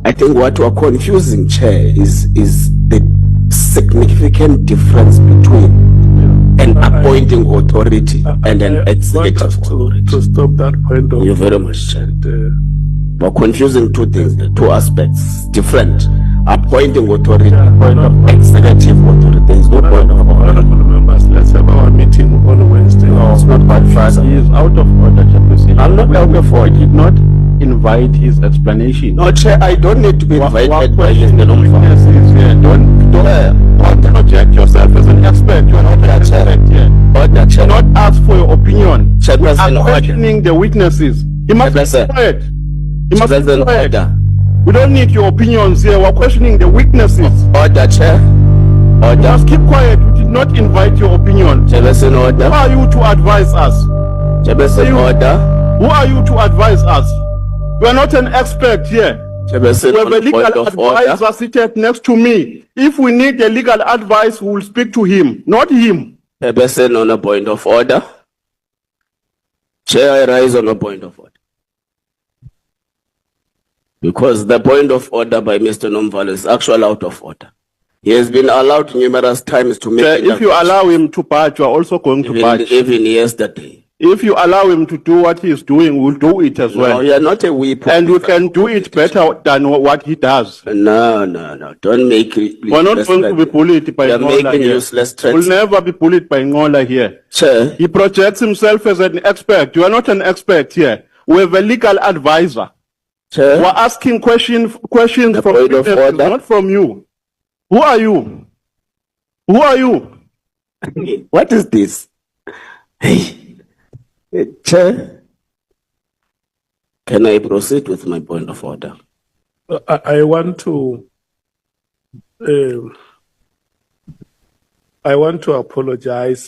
I think what we're confusing, Chair, is the significant difference between an appointing authority and an executive authority. To stop that point of Thank you very much, Chair. We're confusing two things, two aspects, different. Appointing authority, executive authority. There's no point of order. honorable members, let's have our meeting on Wednesday. No, it's not quite fast. He is out of order, Chairperson. I'm not out of order. He did not invite his explanation. No, Chair, I don't need to be invited by question Mr. the Nomfa. witnesses here. Don't project yourself as an expert. You are not an expert here. Order, Do Chair. not ask for your opinion. Chairperson, I'm order. questioning the witnesses. He must be Chairperson. quiet. He must be Chairperson, quiet. order. We don't need your opinions here. We're questioning the witnesses. Order, Chair. You Order. must keep quiet. We did not invite your opinion. Chairperson, Who order. are you to advise us? Chairperson, order. Who are you to advise us? You are not an expert here. Chairperson, We have a on legal point of order. advisor seated next to me. If we need a legal advice, we will speak to him, not him. Chairperson, on a point of order. Chair, I rise on a point of order. Because the point of order by Mr. Nomvalo is actually out of order. He has been allowed numerous times to make If you allow him to barge, you are also going to barge. even yesterday. If you allow him to do what he is doing, we'll do it as No, well. you are not a weep. And you can do it better than what he does. No. Don't make We're not going to be bullied by You are Ngola making here. useless We'll threats. never be bullied by Ngola here. Chair, He projects himself as an expert. You are not an expert here. We have a legal advisor. Chair, We're asking questions from point of witnesses, order. not from you. Who are you? Who are you? what is this? Hey, Chair, can I proceed with my point of order? I want to apologize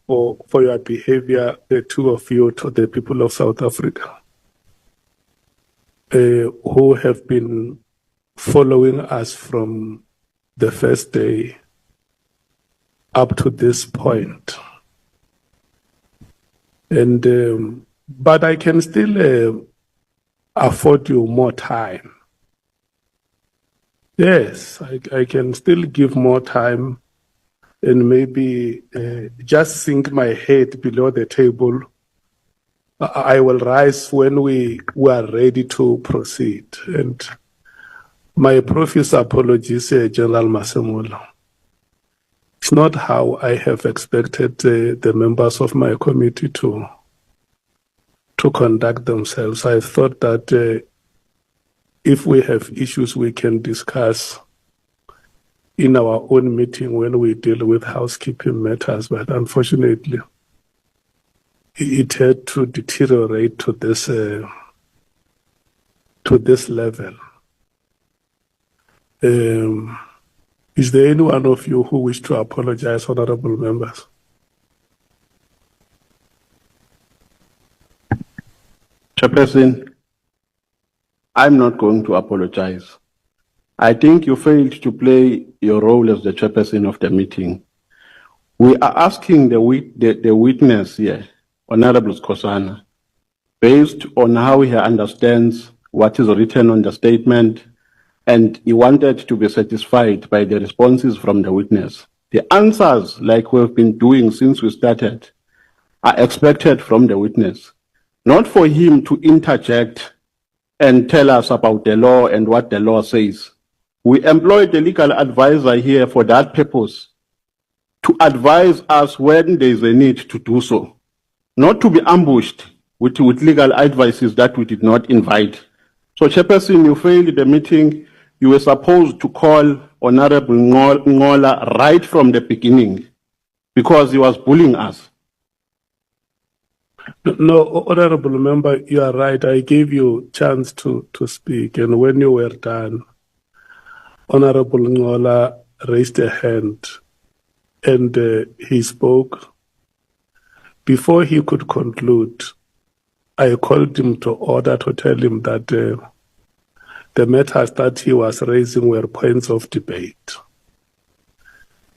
for your behavior, the two of you, to the people of South Africa who have been following us from the first day up to this point. And but I can still afford you more time. Yes, I can still give more time and maybe just sink my head below the table. I will rise when we are ready to proceed. And my profuse apologies, General Masemola. It's not how I have expected the members of my committee to conduct themselves. I thought that if we have issues we can discuss in our own meeting when we deal with housekeeping matters, but unfortunately, it had to deteriorate to this level. Is there any one of you who wish to apologize, honorable members? Chairperson, I'm not going to apologize. I think you failed to play your role as the chairperson of the meeting. We are asking the witness here, Honorable Skosana, based on how he understands what is written on the statement, and he wanted to be satisfied by the responses from the witness. The answers, like we've been doing since we started, are expected from the witness, not for him to interject and tell us about the law and what the law says. We employed a legal advisor here for that purpose, to advise us when there is a need to do so, not to be ambushed with legal advices that we did not invite. So, Chairperson, you failed the meeting. You were supposed to call Honorable Ngola right from the beginning because he was bullying us. No, honorable member, you are right. I gave you chance to speak, and when you were done, Honorable Ngola raised a hand and he spoke. Before he could conclude, I called him to order to tell him that the matters that he was raising were points of debate.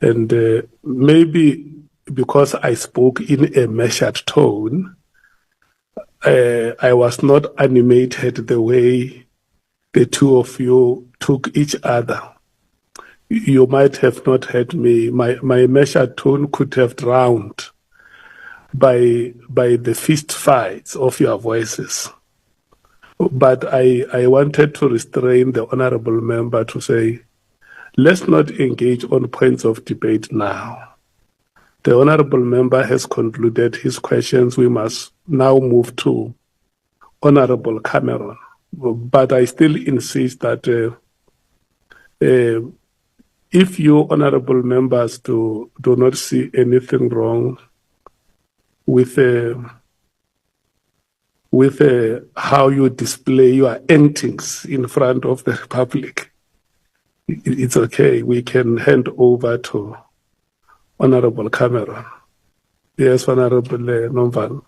And maybe because I spoke in a measured tone, I was not animated the way the two of you took each other. You might have not heard me. My measured tone could have drowned by the fist fights of your voices. But I wanted to restrain the honorable member to say, let's not engage on points of debate now. The honorable member has concluded his questions. We must now move to Honorable Cameron. But I still insist that if you honorable members do not see anything wrong with how you display your antics in front of the public, it's okay. We can hand over to Honorable Cameron. Yes, Honorable Nomval.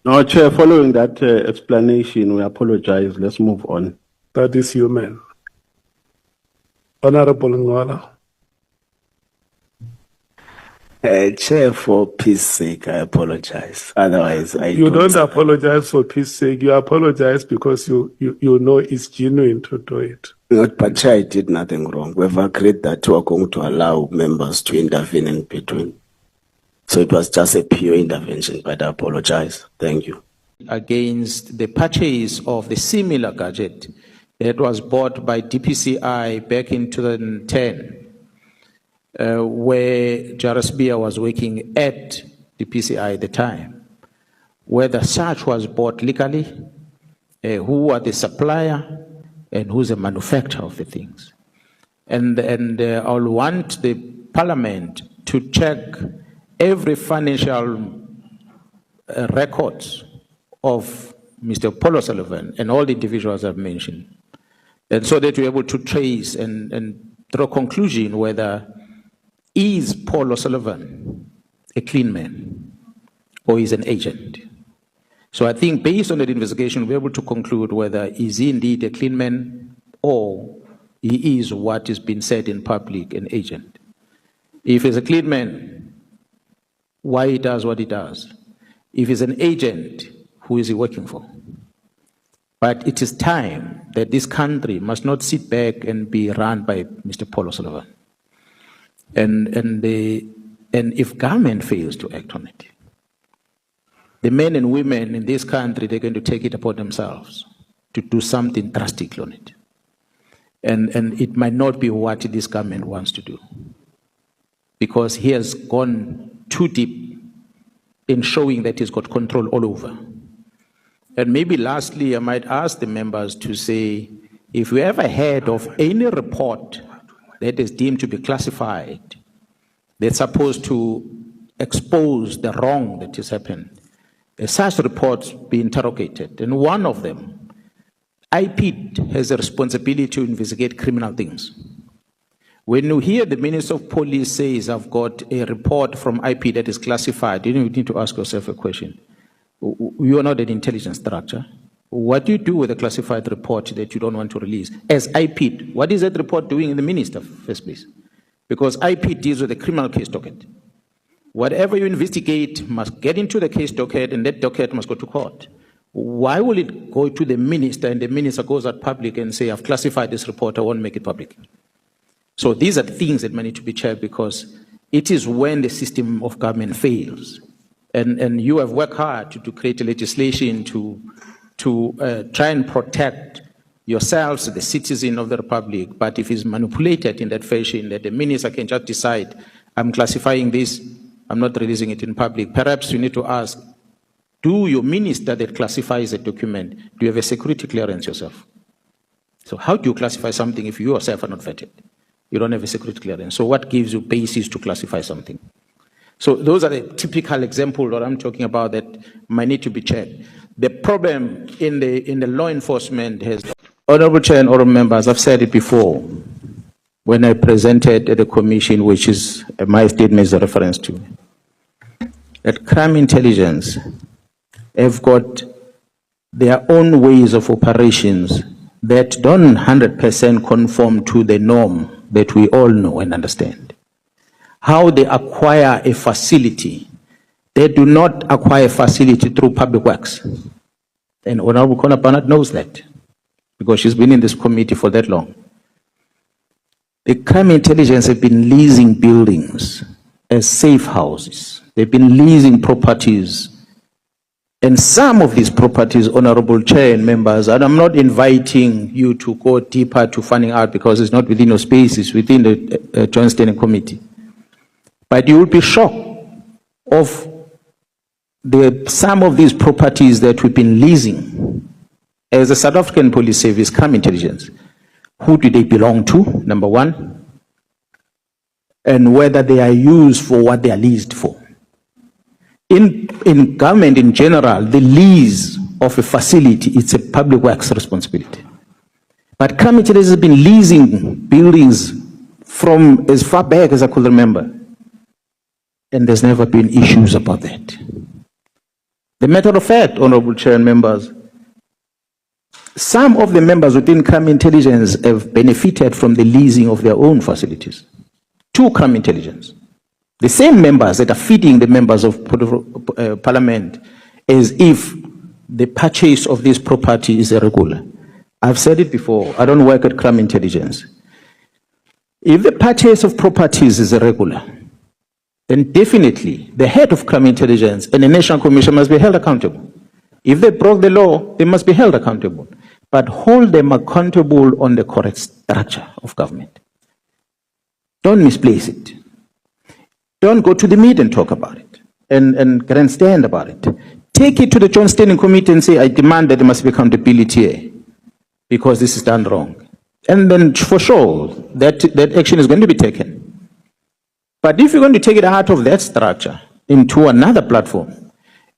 No, Chair, following that explanation, we apologize. Let's move on. That is human. Honorable Ngola. Chair, for peace sake, I apologize. Otherwise, You don't apologize for peace sake. You apologize because you know it's genuine to do it. Not, but Chair, I did nothing wrong. We've agreed that we are going to allow members to intervene in between. So it was just a pure intervention, but I apologize. Thank you. Against the purchase of the similar gadget that was bought by DPCI back in 2010, where Jarasbia was working at DPCI at the time, whether such was bought legally, who are the supplier, and who's the manufacturer of the things. And I'll want the Parliament to check every financial records of Mr. Paul O'Sullivan and all the individuals I've mentioned, and so that we're able to trace and draw a conclusion whether is Paul O'Sullivan a clean man or is an agent. So I think based on that investigation, we're able to conclude whether is he indeed a clean man or he is what is being said in public, an agent. If he's a clean man, why he does what he does? If he's an agent, who is he working for? But it is time that this country must not sit back and be run by Mr. Paul O'Sullivan. And if government fails to act on it, the men and women in this country, they're going to take it upon themselves to do something drastic on it. And it might not be what this government wants to do, because he has gone too deep in showing that he's got control all over. And maybe lastly, I might ask the members to say, if we ever heard of any report that is deemed to be classified, that's supposed to expose the wrong that has happened, such reports be interrogated. And one of them, IPID has a responsibility to investigate criminal things. When you hear the Minister of Police says, I've got a report from IPID that is classified, you need to ask yourself a question. You are not an intelligence structure. What do you do with a classified report that you don't want to release? As IPID, what is that report doing in the minister, first place? Because IPID deals with a criminal case docket. Whatever you investigate must get into the case docket, and that docket must go to court. Why will it go to the minister, and the minister goes out public and say, I've classified this report, I won't make it public? So these are things that might need to be checked, because it is when the system of government fails. And you have worked hard to create a legislation to try and protect yourselves, the citizen of the Republic. But if it's manipulated in that fashion, that the minister can just decide, I'm classifying this, I'm not releasing it in public, perhaps you need to ask, do your minister that classifies a document, do you have a security clearance yourself? So how do you classify something if you yourself are not vetted? You don't have a security clearance. So what gives you basis to classify something? So those are the typical examples that I'm talking about that might need to be checked. The problem in the law enforcement has, Honorable Chair and honorable members, I've said it before when I presented at the commission, which is my statement is a reference to, that crime intelligence have got their own ways of operations that don't 100% conform to the norm that we all know and understand. How they acquire a facility, they do not acquire a facility through public works. And Honorable Konapana knows that. because she's been in this committee for that long. The crime intelligence have been leasing buildings as safe houses. They've been leasing properties. And some of these properties, Honorable Chair and members, and I'm not inviting you to go deeper to finding out because it's not within your space, it's within the Joint Standing Committee. But you will be shocked of some of these properties that we've been leasing as a South African Police Service, crime intelligence. Who do they belong to, number one? And whether they are used for what they are leased for. In government in general, the lease of a facility, it's a public works responsibility. But crime intelligence has been leasing buildings from as far back as I could remember. And there's never been issues about that. The matter of fact, Honorable Chair and members, some of the members within crime intelligence have benefited from the leasing of their own facilities to crime intelligence. The same members that are feeding the members of Parliament as if the purchase of this property is irregular. I've said it before, I don't work at crime intelligence. If the purchase of properties is irregular, then definitely the head of crime intelligence and the National Commission must be held accountable. If they broke the law, they must be held accountable. But hold them accountable on the correct structure of government. Don't misplace it. Don't go to the media and talk about it and grandstand about it. Take it to the Joint Standing Committee and say, I demand that there must be accountability here because this is done wrong. And then for sure, that action is going to be taken. But if you're going to take it out of that structure into another platform,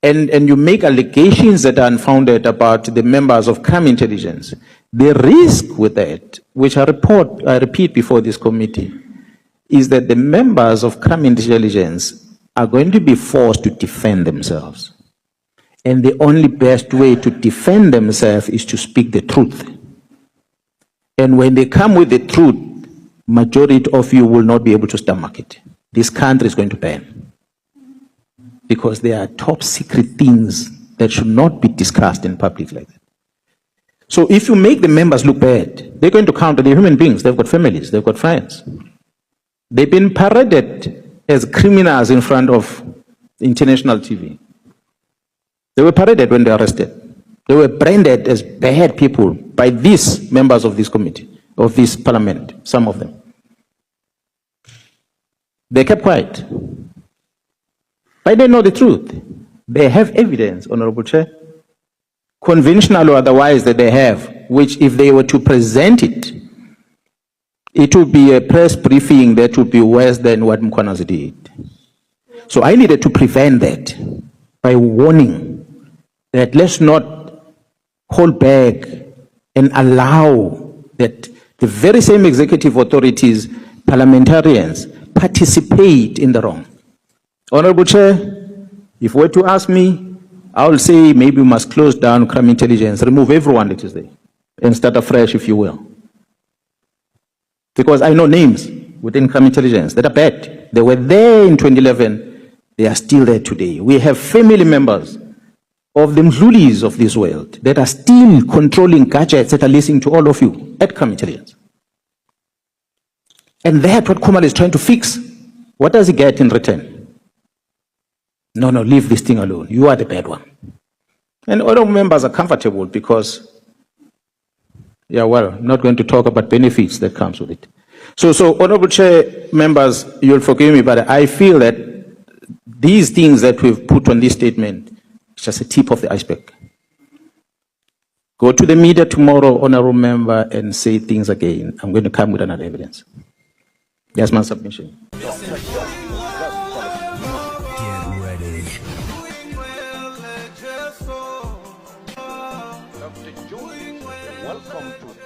and you make allegations that are unfounded about the members of crime intelligence, the risk with that, which I repeat before this committee, is that the members of crime intelligence are going to be forced to defend themselves. And the only best way to defend themselves is to speak the truth. And when they come with the truth, majority of you will not be able to stomach it. This country is going to burn. Because there are top secret things that should not be discussed in public like that. So if you make the members look bad, they're going to counter the human beings. They've got families, they've got friends. They've been paraded as criminals in front of international TV. They were paraded when they were arrested. They were branded as bad people by these members of this committee, of this parliament, some of them. They kept quiet. But they know the truth. They have evidence, Honorable Chair, conventional or otherwise, that they have, which if they were to present it, it would be a press briefing that would be worse than what Mkhwanazi did. So I needed to prevent that by warning that let's not hold back and allow that the very same executive authorities, parliamentarians, participate in the wrong. Honorable Chair, if you were to ask me, I will say maybe we must close down crime intelligence, remove everyone that is there, and start afresh, if you will. Because I know names within crime intelligence that are bad. They were there in 2011, they are still there today. We have family members of the Mdlulis of this world that are still controlling gadgets that are listening to all of you at crime intelligence. And that's what Khumalo is trying to fix. What does he get in return? No, leave this thing alone. You are the bad one. And other members are comfortable because, I'm not going to talk about benefits that comes with it. So Honorable Chair, members, you'll forgive me, but I feel that these things that we've put on this statement is just a tip of the iceberg. Go to the media tomorrow, Honorable Member, and say things again. I'm going to come with another evidence. That's my submission. Welcome to